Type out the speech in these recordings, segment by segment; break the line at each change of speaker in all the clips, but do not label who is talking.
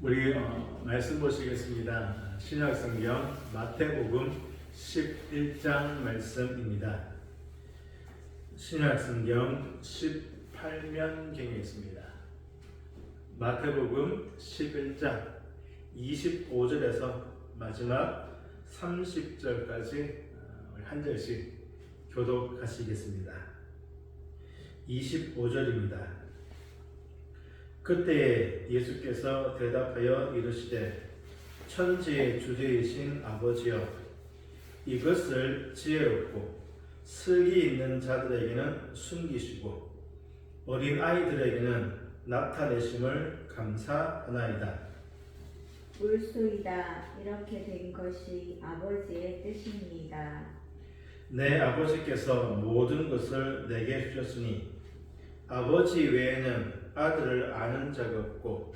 우리 말씀 보시겠습니다. 신약성경 마태복음 11장 말씀입니다. 신약성경 18면경에 있습니다. 마태복음 11장 25절에서 마지막 30절까지 한 절씩 교독하시겠습니다. 25절입니다. 그때 예수께서 대답하여 이르시되 천지의 주제이신 아버지여, 이것을 지혜롭고 슬기 있는 자들에게는 숨기시고 어린 아이들에게는 나타내심을 감사하나이다.
옳소이다. 이렇게 된 것이 아버지의 뜻입니다.
내 아버지께서 모든 것을 내게 주셨으니 아버지 외에는 아들을 아는 자가 없고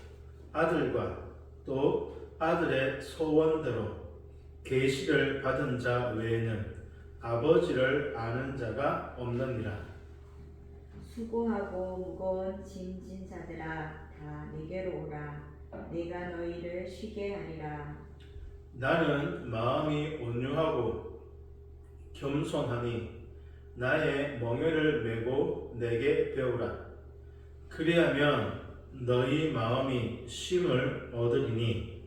아들과 또 아들의 소원대로 계시를 받은 자 외에는 아버지를 아는 자가 없느니라.
수고하고 무거운 짐진 자들아, 다 내게로 오라. 내가 너희를 쉬게 하리라.
나는 마음이 온유하고 겸손하니 나의 멍에를 메고 내게 배우라. 그리하면 너희 마음이 쉼을 얻으리니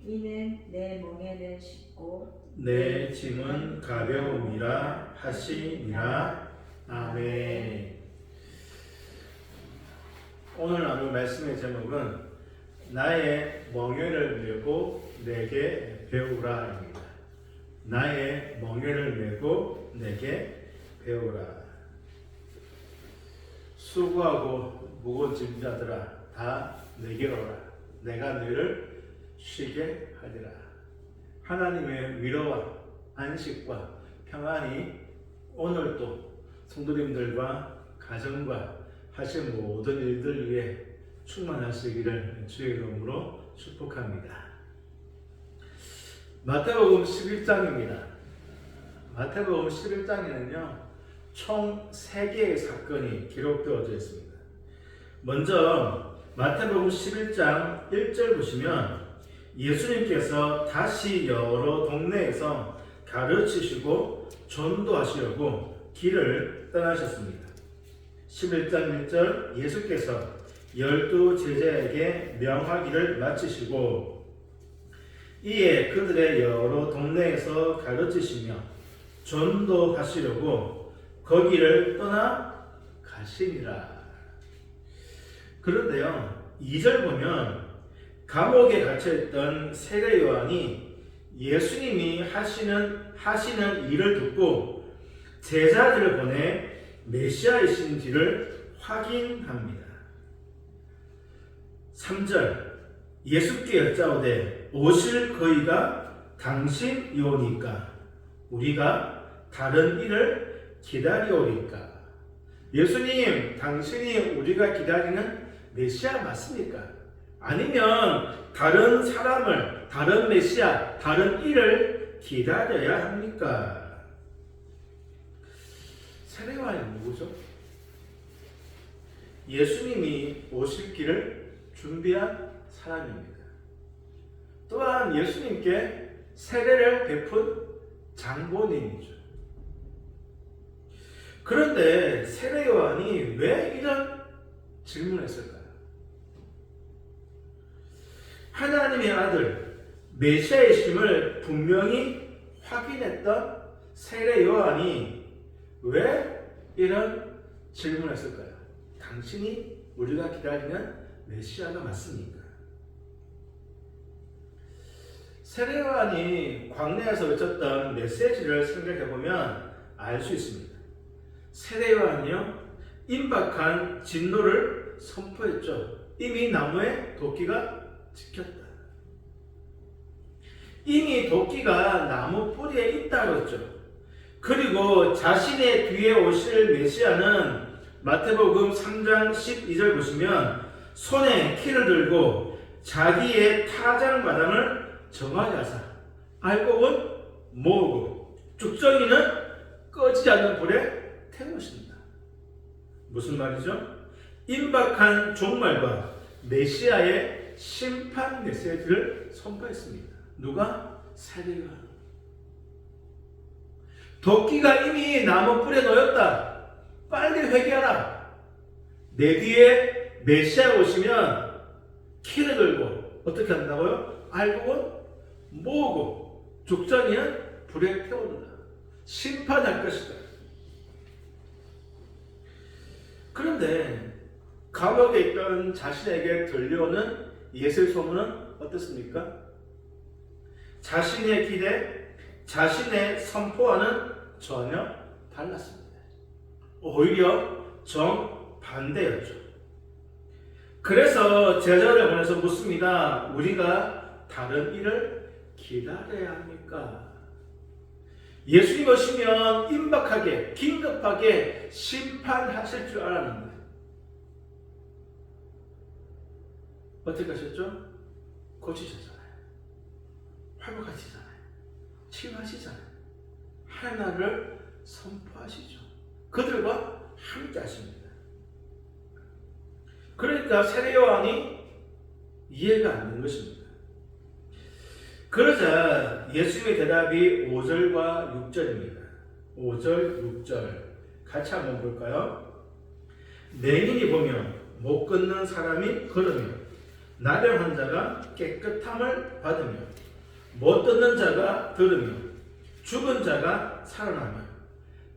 이는 내 멍에는 쉽고
내 짐은 가벼움이라 하시니라. 아멘. 오늘 나눌 말씀의 제목은 나의 멍에를 메고 내게 배우라입니다. 나의 멍에를 메고 내게 배우라. 수고하고 무거운 짐자들아, 다 내게로 오라. 내가 너희를 쉬게 하리라. 하나님의 위로와 안식과 평안이 오늘도 성도님들과 가정과 하신 모든 일들 위해 충만하시기를 주의 이름으로 축복합니다. 마태복음 11장입니다. 마태복음 11장에는요 총 3개의 사건이 기록되어져 있습니다. 먼저 마태복음 11장 1절 보시면 예수님께서 다시 여러 동네에서 가르치시고 전도하시려고 길을 떠나셨습니다. 11장 1절 예수께서 12 제자에게 명하기를 마치시고 이에 그들의 여러 동네에서 가르치시며 전도하시려고 거기를 떠나 가시니라. 그런데요 2절 보면 감옥에 갇혀있던 세례 요한이 예수님이 하시는 일을 듣고 제자들을 보내 메시아이신지를 확인합니다. 3절 예수께 여짜오되 오실 그이가 당신이오니까 우리가 다른 일을 기다리오리까. 예수님, 당신이 우리가 기다리는 메시아 맞습니까? 아니면 다른 사람을, 다른 메시아, 다른 일을 기다려야 합니까? 세례요한이 누구죠? 예수님이 오실 길을 준비한 사람입니다. 또한 예수님께 세례를 베푼 장본인이죠. 그런데 세례 요한이 왜 이런 질문을 했을까요? 하나님의 아들 메시아이심을 분명히 확인했던 세례 요한이 왜 이런 질문을 했을까요? 당신이 우리가 기다리는 메시아가 맞습니까? 세례 요한이 광야에서 외쳤던 메시지를 생각해보면 알 수 있습니다. 세례 요한이요 임박한 진노를 선포했죠. 이미 나무에 도끼가 찍혔다. 이미 도끼가 나무 뿌리에 있다고 했죠. 그리고 자신의 뒤에 오실 메시아는 마태복음 3장 12절 보시면 손에 키를 들고 자기의 타작마당을 정하게 하사 알곡은 모으고 죽정이는 꺼지지 않는 불에 태우십니다. 무슨 말이죠? 임박한 종말과 메시아의 심판 메시지를 선포했습니다. 누가? 세례요한. 도끼가 이미 나무 뿔에 놓였다. 빨리 회개하라. 내 뒤에 메시아 오시면 키를 들고 어떻게 한다고요? 알곡은 모으고 죽전이는 불에 태운다. 심판할 것이다. 그런데 감옥에 있던 자신에게 들려오는 예수의 소문은 어떻습니까? 자신의 기대, 자신의 선포와는 전혀 달랐습니다. 오히려 정반대였죠. 그래서 제자를 보내서 묻습니다. 우리가 다른 일을 기다려야 합니까? 예수님 오시면 임박하게, 긴급하게 심판하실 줄 알았는데 어떻게 하셨죠? 고치셨잖아요. 회복하시잖아요. 치유하시잖아요. 하나를 선포하시죠. 그들과 함께 하십니다. 그러니까 세례요한이 이해가 안 되는 것입니다. 그러자 예수님의 대답이 5절과 6절입니다. 5절, 6절 같이 한번 볼까요? 맹인이 보며 못 걷는 사람이 걸으며 나병 환자가 깨끗함을 받으며 못 듣는 자가 들으며 죽은 자가 살아나며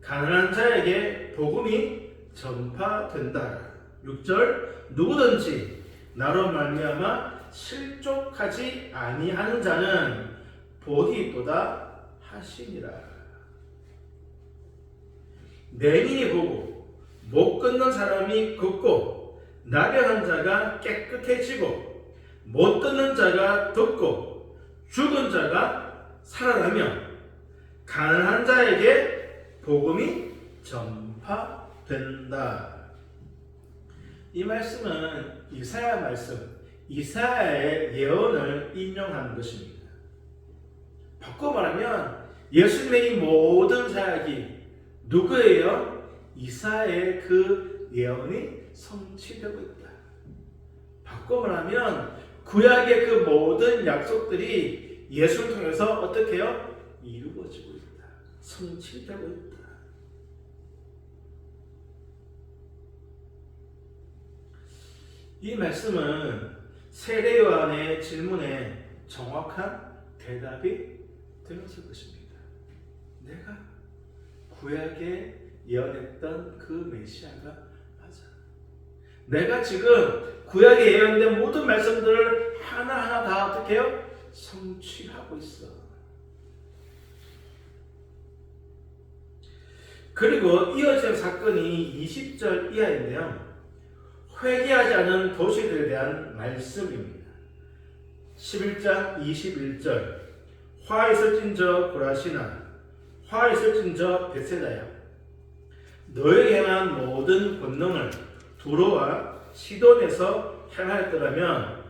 가난한 자에게 복음이 전파된다. 6절 누구든지 나로 말미암아 실족하지 아니하는 자는 복이 있도다 하시니라. 맹인이 보고 못 걷는 사람이 걷고 나병한 자가 깨끗해지고 못 듣는 자가 듣고 죽은 자가 살아나며 가난한 자에게 복음이 전파된다. 이 말씀은 이사야 말씀, 이사야의 예언을 인용하는 것입니다. 바꿔 말하면 예수님의 이 모든 사역이 누구예요? 이사야의 그 예언이 성취되고 있다. 바꿔 말하면 구약의 그 모든 약속들이 예수를 통해서 어떻게 해요? 이루어지고 있다. 성취되고 있다. 이 말씀은 세례요한의 질문에 정확한 대답이 되었을 것입니다. 내가 구약에 예언했던 그 메시아가 맞아. 내가 지금 구약에 예언된 모든 말씀들을 하나하나 다 어떻게 해요? 성취하고 있어. 그리고 이어지는 사건이 20절 이하인데요. 회개하지 않은 도시들에 대한 말씀입니다. 11장 21절 화 있을진저 고라시나 화 있을진저 벳세다야 너에게 행한 모든 권능을 두로와 시돈에서 행하였더라면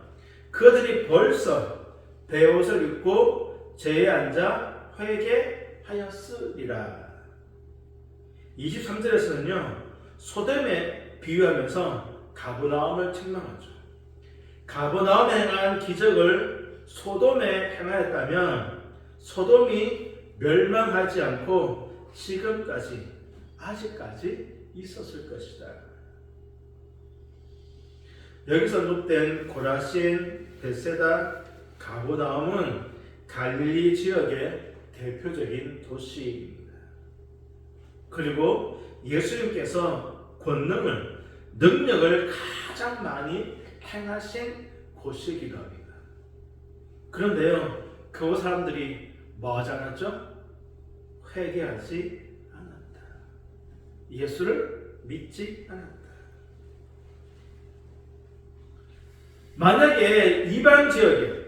그들이 벌써 베옷을 입고 제에 앉아 회개하였으리라. 23절에서는요 소돔에 비유하면서 가버나움을 책망하죠. 가버나움에 행한 기적을 소돔에 행하였다면 소돔이 멸망하지 않고 지금까지 아직까지 있었을 것이다. 여기서 언급된 고라신, 벳세다, 가버나움은 갈릴리 지역의 대표적인 도시입니다. 그리고 예수님께서 권능을 능력을 가장 많이 행하신 곳이기도 합니다. 그런데요, 그 사람들이 뭐 하지 않았죠? 회개하지 않았다. 예수를 믿지 않았다. 만약에 이방 지역에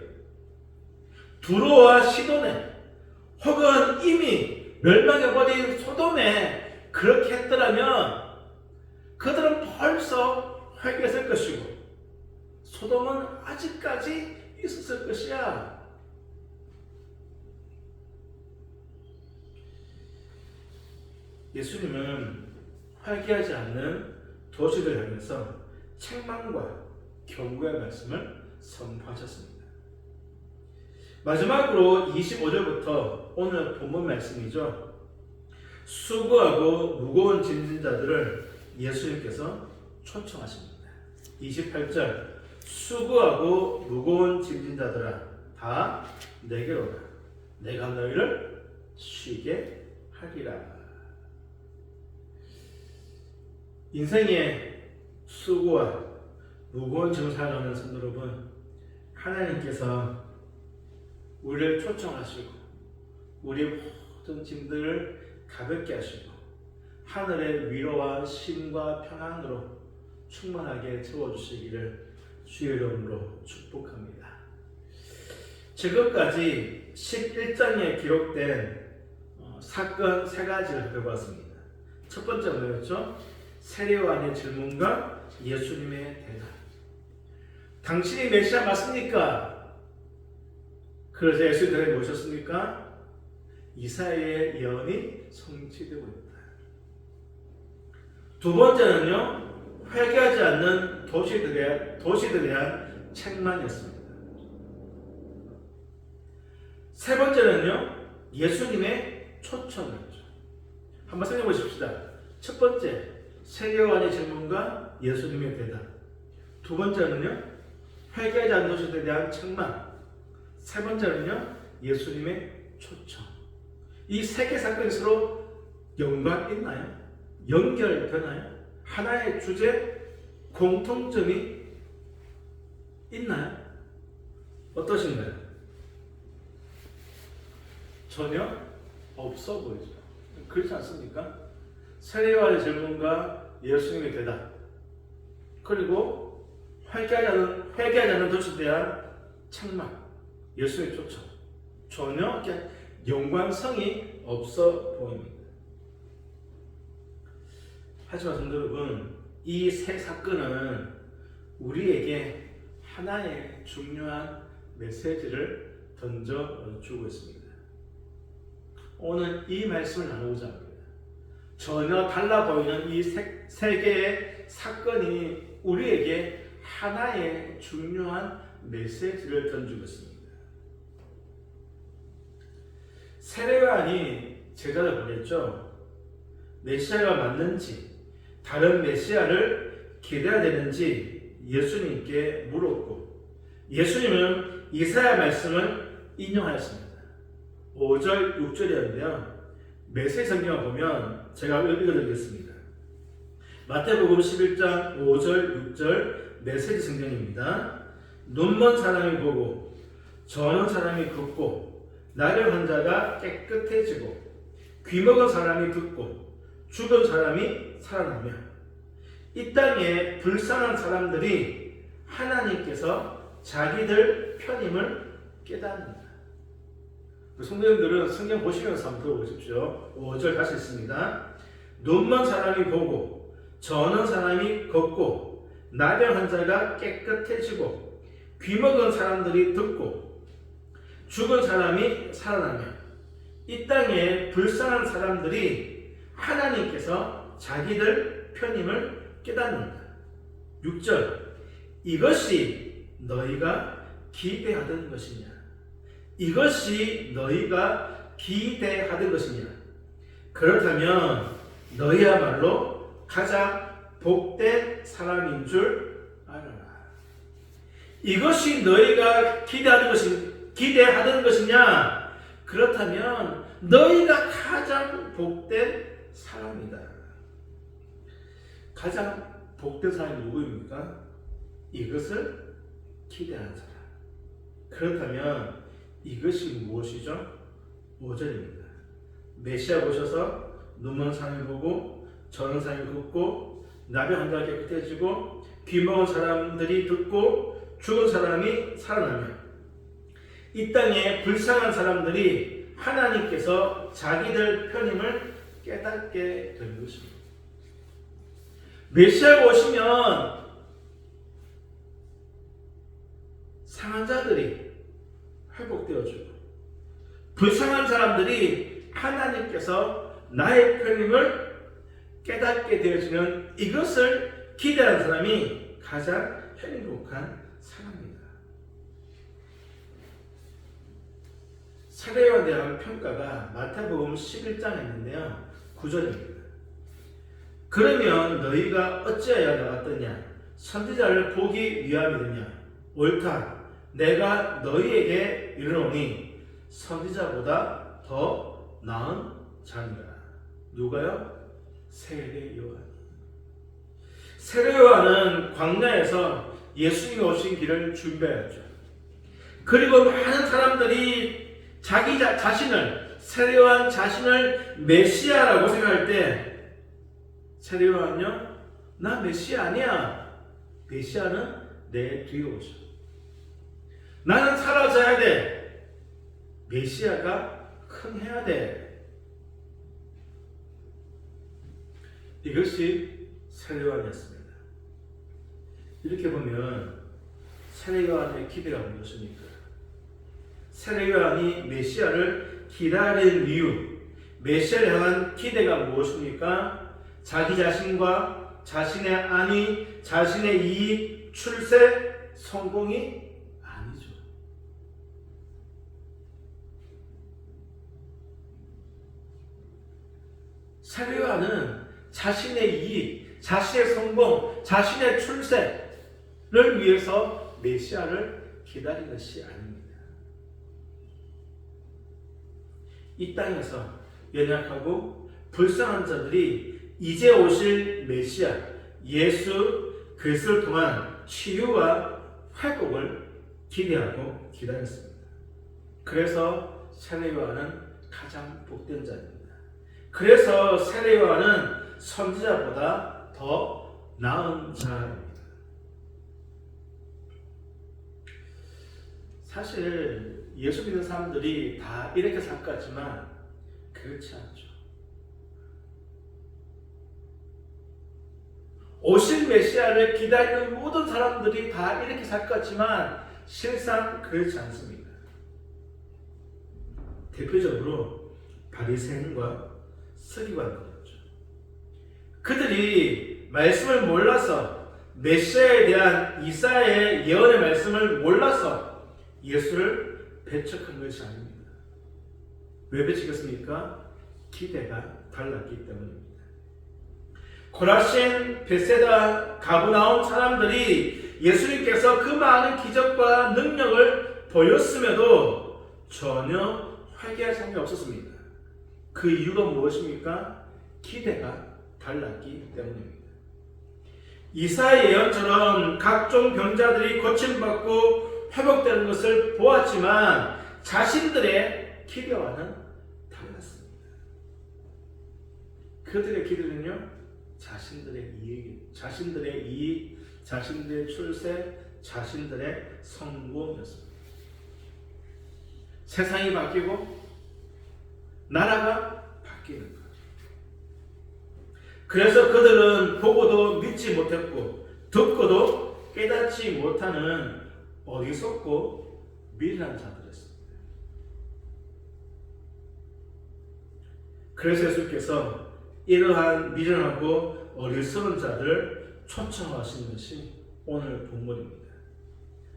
두로와 시돈에 혹은 이미 멸망해버린 소돔에 그렇게 했더라면 그들은 벌써 회개했을 것이고 소돔은 아직까지 있었을 것이야. 예수님은 회개하지 않는 도시들 향해서 책망과 경고의 말씀을 선포하셨습니다. 하셨습니다. 마지막으로 25절부터 오늘 본문 말씀이죠. 수고하고 무거운 짐진 자들을 예수님께서 초청하십니다. 28절 수고하고 무거운 짐진 자들아 다 내게로 오라. 내가 너희를 쉬게 하리라. 인생의 수고와 무거운 짐을 살아가는 성도 여러분, 하나님께서 우리를 초청하시고 우리 모든 짐들을 가볍게 하시고 하늘의 위로와 쉼과 평안으로 충만하게 채워주시기를 주의 이름으로 축복합니다. 지금까지 11장에 기록된 사건 3가지를 살펴봤습니다. 첫 번째 뭐였죠? 세례요한의 질문과 예수님의 대답. 당신이 메시아 맞습니까? 그래서 예수님이 뭐셨습니까? 이사야의 예언이 성취되고 있다. 두 번째는요, 회개하지 않는 도시들에 대한 책망이었습니다. 세 번째는요, 예수님의 초청이었죠. 한번 생각해 보십시다. 첫 번째, 세례요한의 질문과 예수님의 대답. 두 번째는요, 회개하지 않는 도시들에 대한 책망. 세 번째는요, 예수님의 초청. 이 세 개 사건이 서로 연관이 있나요? 연결되나요? 하나의 주제, 공통점이 있나요? 어떠신가요? 전혀 없어 보이죠. 그렇지 않습니까? 세례요한의 질문과 예수님의 대답, 그리고 회개하지 않는 도시에 대한 책망, 예수님의 초청, 전혀 연관성이 없어 보입니다. 하지만 성도 여러분, 이 세 사건은 우리에게 하나의 중요한 메시지를 던져주고 있습니다. 오늘 이 말씀을 나누고자 합니다. 전혀 달라 보이는 이 세 개의 사건이 우리에게 하나의 중요한 메시지를 던지고 있습니다. 세례요한이 제자를 보냈죠. 메시아가 맞는지, 다른 메시아를 기대해야 되는지 예수님께 물었고, 예수님은 이사야 말씀을 인용하였습니다. 5절, 6절이었는데요. 메시지 성경을 보면 제가 읽어드리겠습니다. 마태복음 11장 5절, 6절 메시지 성경입니다. 눈먼 사람이 보고 저는 사람이 걷고 나를 환자가 깨끗해지고 귀먹은 사람이 듣고 죽은 사람이 살아나며 이 땅에 불쌍한 사람들이 하나님께서 자기들 편임을 깨닫는다. 성도님들은 성경 보시면서 한번 들어보십시오. 5절 다시 있습니다. 눈먼 사람이 보고 저는 사람이 걷고 나병 환자가 깨끗해지고 귀먹은 사람들이 듣고 죽은 사람이 살아나며 이 땅에 불쌍한 사람들이 하나님께서 자기들 편임을 깨닫는다. 6절 이것이 너희가 기대하던 것이냐? 이것이 너희가 기대하던 것이냐? 그렇다면 너희야말로 가장 복된 사람인 줄 알아라. 이것이 너희가 기대하던 것이냐? 그렇다면 너희가 가장 복된 사람이다. 가장 복된 사람이 누구입니까? 이것을 기대하는 사람. 그렇다면 이것이 무엇이죠? 5절입니다. 메시아 오셔서 눈먼 사람이 보고 저는 사람이 걷고 나병 환자가 깨끗해지고 귀먹은 사람들이 듣고 죽은 사람이 살아나며 이 땅에 불쌍한 사람들이 하나님께서 자기들 편임을 깨닫게 된 것입니다. 메시아가 오시면 상한 자들이 회복되어지고 불쌍한 사람들이 하나님께서 나의 편임을 깨닫게 되어지는 이것을 기대하는 사람이 가장 행복한 사람입니다. 세례요한에 대한 평가가 마태복음 11장에 있는데요. 9절입니다. 그러면 너희가 어찌하여 나왔더냐? 선지자를 보기 위함이더냐? 옳다. 내가 너희에게 이르노니 선지자보다 더 나은 자니라. 누가요? 세례요한. 세례요한은 광야에서 예수님이 오신 길을 준비하였죠. 그리고 많은 사람들이 자기 자신을, 세례요한 자신을 메시아라고 생각할 때 세례요한은요, 나 메시아 아니야. 메시아는 내 뒤에 오셔. 나는 사라져야 돼. 메시아가 흥해야 돼. 이것이 세례요한이었습니다. 이렇게 보면 세례요한의 기대가 무엇입니까? 세례요한이 메시아를 기다리는 이유, 메시아를 향한 기대가 무엇입니까? 자기 자신과 자신의 안위, 자신의 이익, 출세, 성공이 아니죠. 세례요한은 자신의 이익, 자신의 성공, 자신의 출세를 위해서 메시아를 기다린 것이 아닙니다. 이 땅에서 연약하고 불쌍한 자들이 이제 오실 메시아 예수 그리스도를 통한 치유와 회복을 기대하고 기다렸습니다. 그래서 세례요한은 가장 복된 자입니다. 그래서 세례요한은 선지자보다 더 나은 자입니다. 사실 예수 믿는 사람들이 다 이렇게 살 것 같지만 그렇지 않죠. 오실 메시아를 기다리는 모든 사람들이 다 이렇게 살 것 같지만 실상 그렇지 않습니다. 대표적으로 바리새인과 서기관들이었죠. 그들이 말씀을 몰라서 메시아에 대한 이사야의 예언의 말씀을 몰라서 예수를 배척한 것이 아닙니다. 왜 배척했습니까? 기대가 달랐기 때문입니다. 고라신, 벳세다, 가브나움 사람들이 예수님께서 그 많은 기적과 능력을 보였음에도 전혀 회개할 생각이 없었습니다. 그 이유가 무엇입니까? 기대가 달랐기 때문입니다. 이사야 예언처럼 각종 병자들이 고침받고 회복되는 것을 보았지만 자신들의 기대와는 달랐습니다. 그들의 기대는요, 자신들의 이익, 자신들의 출세, 자신들의 성공이었습니다. 세상이 바뀌고 나라가 바뀌는 거죠. 그래서 그들은 보고도 믿지 못했고 듣고도 깨닫지 못하는 어리석고 미련한 자들이었습니다. 그래서 예수께서 이러한 미련하고 어리석은 자들을 초청하신 것이 오늘 본문입니다.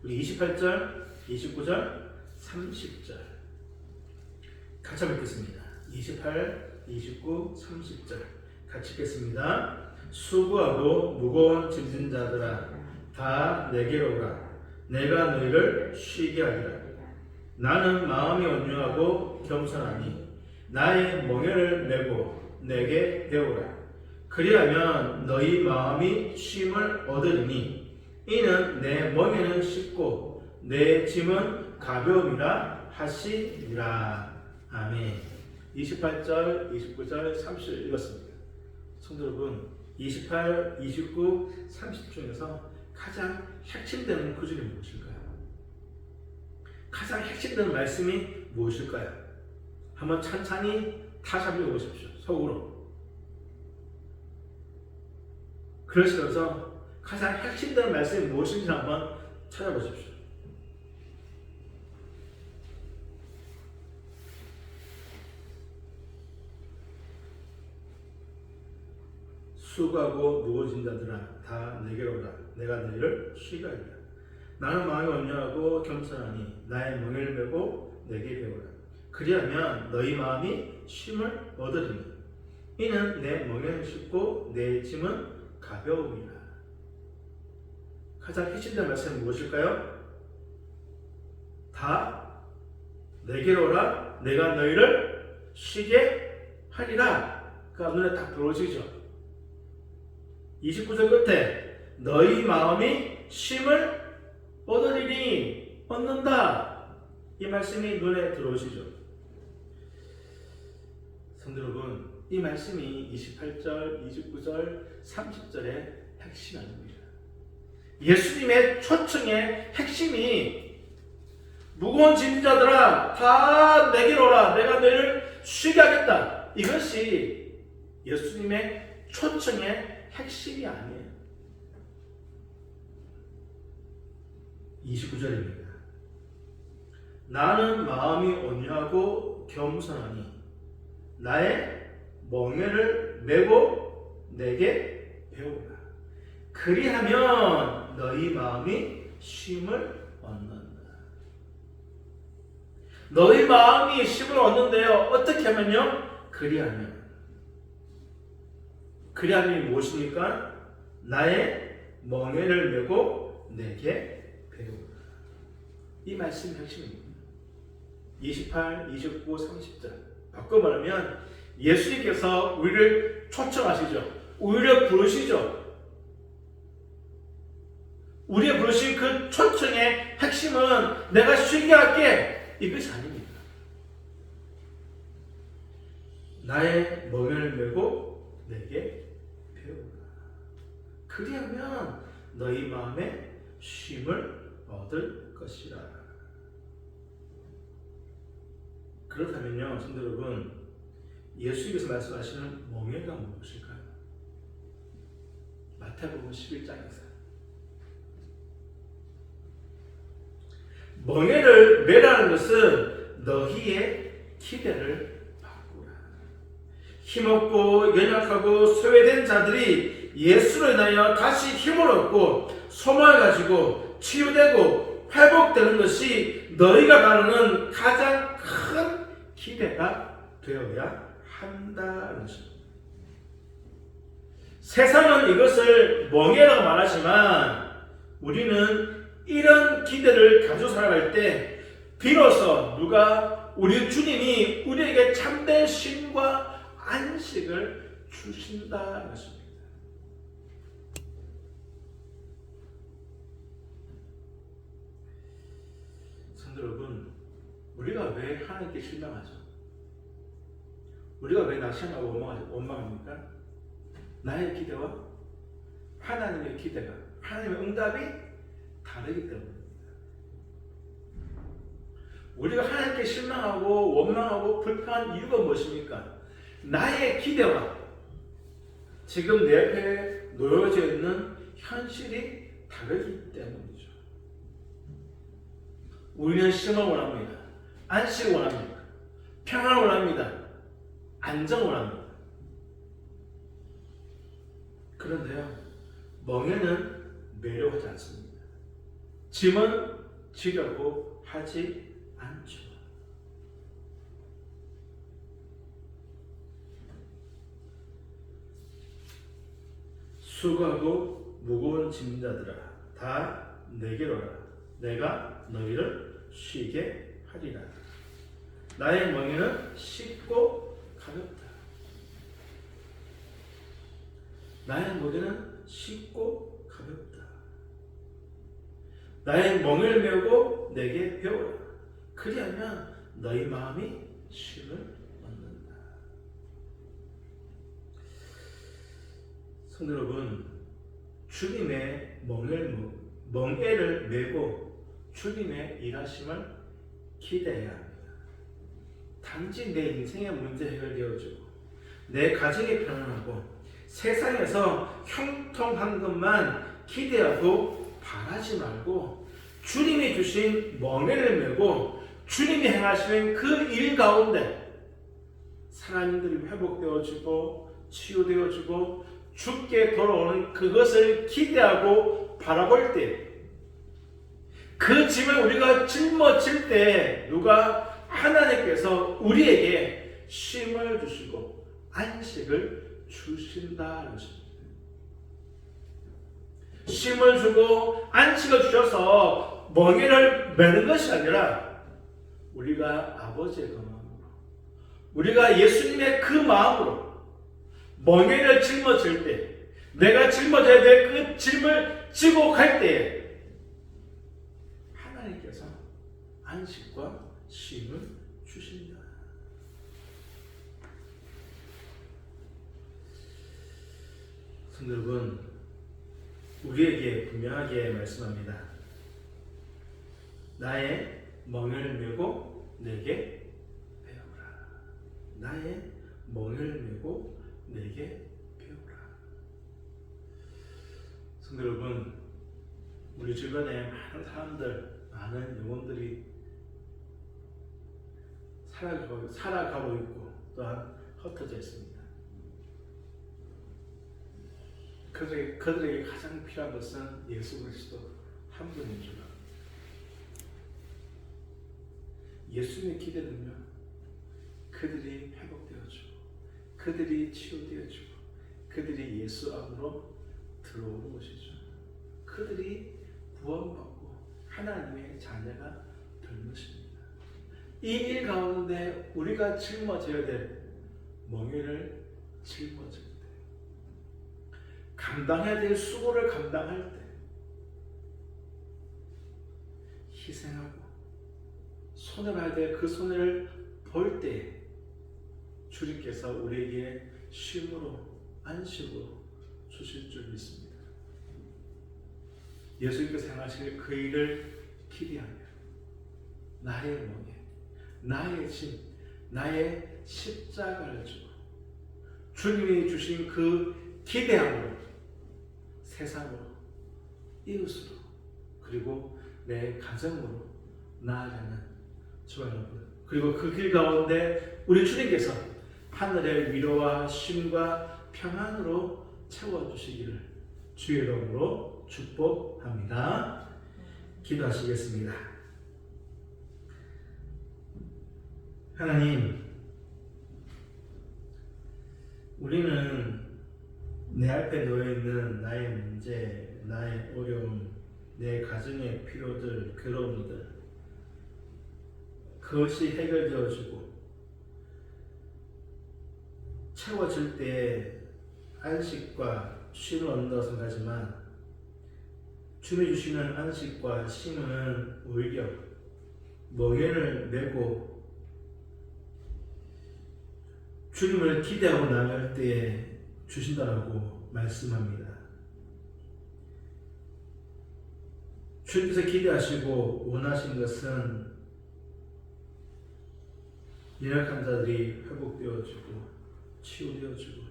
우리 28절, 29절, 30절 같이 한번 읽겠습니다. 28, 29, 30절 같이 읽겠습니다. 수고하고 무거운 짐진 자들아 다 내게로 오라. 내가 너희를 쉬게 하리라. 나는 마음이 온유하고 겸손하니 나의 멍에를 메고 내게 배우라. 그리하면 너희 마음이 쉼을 얻으리니 이는 내 멍에는 쉽고 내 짐은 가벼움이라 하시니라. 아멘. 28절, 29절, 30절 읽었습니다. 성도 여러분, 28, 29, 30 중에서 가장 핵심되는 구절이 무엇일까요? 가장 핵심되는 말씀이 무엇일까요? 한번 찬찬히 다시 한번 읽어보십시오. 속으로. 그러시면서 가장 핵심되는 말씀이 무엇인지 한번 찾아보십시오. 수고하고 무거워진 자들아 다 내게로 오라. 내가 너희를 쉬게 하리라. 나는 마음이 온유하고 겸손하니 나의 멍에를 메고 내게 배우라. 그리하면 너희 마음이 쉼을 얻으리니 이는 내 멍에는 쉽고 내 짐은 가벼움이라. 가장 핵심된 말씀은 무엇일까요? 다 내게로 오라 내가 너희를 쉬게 하리라. 그 눈에 딱 들어오시죠. 29절 끝에 너희 마음이 쉼을 얻으리니 얻는다. 이 말씀이 눈에 들어오시죠. 성도 여러분, 이 말씀이 28절, 29절, 30절의 핵심이 아닙니다. 예수님의 초청의 핵심이 무거운 짐진 자들아 다 내게로 오라 내가 너희를 쉬게 하겠다. 이것이 예수님의 초청의 핵심이 아니에요. 29절입니다. 나는 마음이 온유하고 겸손하니 나의 멍에를 메고 내게 배우라. 그리하면 너희 마음이 쉼을 얻는다. 너희 마음이 쉼을 얻는데요. 어떻게 하면요? 그리하면 무엇입니까? 나의 멍에를 메고 내게 배우라. 이 말씀이 핵심입니다. 28, 29, 30절 바꿔 말하면 예수님께서 우리를 초청하시죠. 우리를 부르시죠. 우리의 부르신 그 초청의 핵심은 내가 쉬게 할게 이것이 아닙니다. 나의 멍에를 메고 내게 배우라. 그리하면 너희 마음에 쉼을 얻을 것이라. 그렇다면요, 성도 여러분, 예수님께서 말씀하시는 멍에가 무엇일까요? 마태복음 11장에서 멍에를 메라는 것은 너희의 기대를 바꾸라. 힘없고 연약하고 소외된 자들이 예수로 인하여 다시 힘을 얻고 소망을 가지고 치유되고 회복되는 것이 너희가 바라는 가장 큰 기대가 되어야 한다는 것입니다. 세상은 이것을 멍에라고 말하지만 우리는 이런 기대를 가지고 살아갈 때 비로소 누가 우리 주님이 우리에게 참된 쉼과 안식을 주신다는 것입니다. 성도 여러분, 우리가 왜 하나님께 실망하죠? 우리가 왜 낙심하고 원망합니까? 나의 기대와 하나님의 기대가, 하나님의 응답이 다르기 때문입니다. 우리가 하나님께 실망하고 원망하고 불평한 이유가 무엇입니까? 나의 기대와 지금 내 앞에 놓여져 있는 현실이 다르기 때문이죠. 우리는 쉼을 원합니다. 안식을 원합니다. 평안을 원합니다. 안정을 원합니다. 그런데요, 멍에는 매료하지 않습니다. 짐은 지려고 하지 않죠. 수고하고 무거운 짐자들아 다 내게로 오라 내가 너희를 쉬게 하리라. 나의 멍에는 쉽고 가볍다. 나의 멍에는 쉽고 가볍다. 나의 멍을 메고 내게 배우라. 그리하면 너희 마음이 쉼을 얻는다. 성도 여러분, 주님의 멍에를 메고 주님의 일하심을 기대해야 합니다. 단지 내 인생의 문제 해결되어지고 내 가정이 편안하고 세상에서 형통한 것만 기대하고 바라지 말고 주님이 주신 멍에를 메고 주님이 행하시는 그 일 가운데 사람들이 회복되어지고 치유되어지고 죽게 돌아오는 그것을 기대하고 바라볼 때 그 짐을 우리가 짊어질 때 누가 하나님께서 우리에게 쉼을 주시고 안식을 주신다는 것입니다. 쉼을 주고 안식을 주셔서 멍에를 매는 것이 아니라 우리가 아버지의 그 마음으로, 우리가 예수님의 그 마음으로 멍에를 짊어질 때, 내가 짊어져야 될 그 짐을 지고 갈 때에 하나님께서 안식과 쉼을 주신다. 성도 여러분, 우리에게 분명하게 말씀합니다. 나의 멍을 메고 내게 배우라. 나의 멍을 메고 내게 배우라. 성도 여러분, 우리 주변에 많은 사람들, 많은 영혼들이 살아가고 있고 또한 흩어져 있습니다. 그들에게 가장 필요한 것은 예수 그리스도 한 분인 줄 압니다. 예수님의 기대는요, 그들이 회복되어지고, 그들이 치유되어지고, 그들이 예수 안으로 들어오는 것이죠. 그들이 구원받고 하나님의 자녀가 되는 것입니다. 이 일 가운데 우리가 짊어져야 될 멍에를 짊어질 때, 감당해야 될 수고를 감당할 때, 희생하고 손해봐야 될 그 손해를 볼 때 주님께서 우리에게 쉼으로 안식으로 주실 줄 믿습니다. 예수님께서 행하실 그 일을 기대하며 나의 멍에, 나의 짐, 나의 십자가를 지고 주님이 주신 그 기대함으로 세상으로, 이웃으로, 그리고 내 가정으로 나아가는 저와 여러분, 그리고 그 길 가운데 우리 주님께서 하늘의 위로와 쉼과 평안으로 채워주시기를 주의 이름으로 축복합니다. 기도하시겠습니다. 하나님, 우리는 내 앞에 놓여있는 나의 문제, 나의 어려움, 내 가정의 필요들, 괴로움들, 그것이 해결되어지고 채워질 때 안식과 쉼을 얻는다고 생각하지만 주님이 주시는 안식과 쉼은 오히려 멍에를 메고 주님을 기대하고 나갈 때에 주신다라고 말씀합니다. 주님께서 기대하시고 원하신 것은 연약한 자들이 회복되어지고 치유되어지고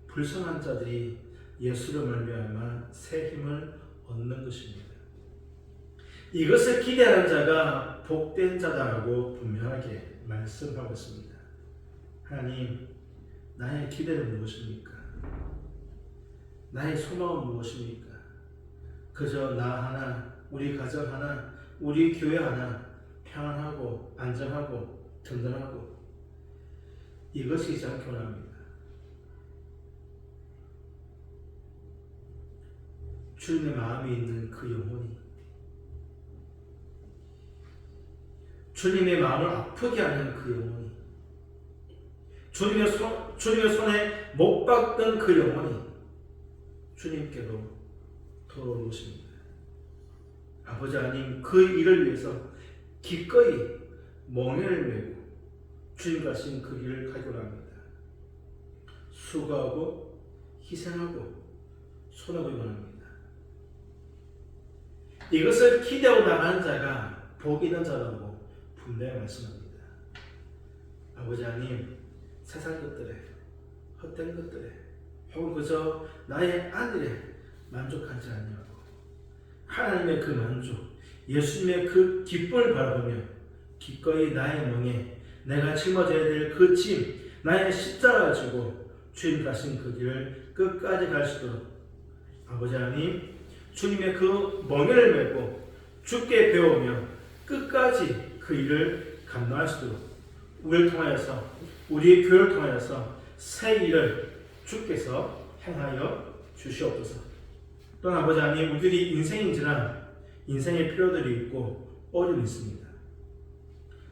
불쌍한 자들이 예수로 말미암아 새 힘을 얻는 것입니다. 이것을 기대하는 자가 복된 자다라고 분명하게 말씀하고 있습니다. 하나님, 나의 기대는 무엇입니까? 나의 소망은 무엇입니까? 그저 나 하나, 우리 가정 하나, 우리 교회 하나 평안하고 안정하고 든든하고 이것이지 않기 원합니다. 주님의 마음이 있는 그 영혼이, 주님의 마음을 아프게 하는 그 영혼이, 주님의 손에 못 박던 그 영혼이 주님께로 돌아오는 것입니다. 아버지 하나님, 그 일을 위해서 기꺼이 멍에를 메고 주님 가신 그 길을 가기로 합니다. 수고하고 희생하고 손하고 원합니다. 이것을 기대하고 나가는 자가 복 있는 자라고 분명히 말씀합니다. 아버지 하나님, 세상 것들에, 헛된 것들에, 혹은 그저 나의 안일에 만족하지 아니하고 하나님의 그 만족, 예수님의 그 기쁨을 바라보며 기꺼이 나의 멍에 내가 짊어져야 될 그 짐, 나의 십자가를 지고 주님 가신 그 길을 끝까지 갈 수 있도록 아버지 하나님, 주님의 그 멍에를 메고 주께 배우며 끝까지 그 일을 감당할 수 있도록 우리를 통하여서 우리의 교회를 통하여서 새 일을 주께서 행하여 주시옵소서. 또한 아버지 하나님, 우리들이 인생인지라 인생의 필요들이 있고 어려움이 있습니다.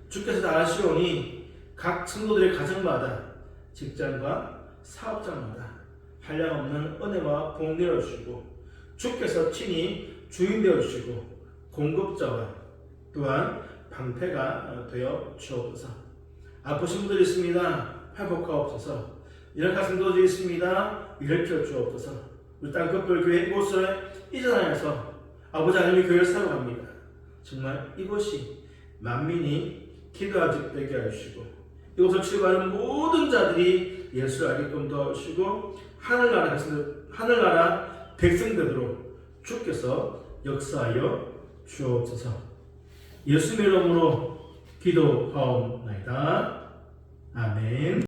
주께서 다 아시오니 각 성도들의 가정마다 직장과 사업장마다 한량없는 은혜와 복 내려주시고 주께서 친히 주인 되어주시고 공급자와 또한 방패가 되어 주옵소서. 아프신 분들이 있습니다. 회복하옵소서. 이런 성도들이 있습니다. 일으켜 주옵소서. 우리 땅끝별교회 이곳을 이전하여서 아버지 하나님의 교회를 사용합니다. 정말 이곳이 만민이 기도하지 되게 하시고 이곳을 치료하는 모든 자들이 예수를 알게끔 도와주시고 하늘나라 백성되도록 주께서 역사하여 주옵소서. 예수님의 이름으로 기도하옵나이다. 아멘.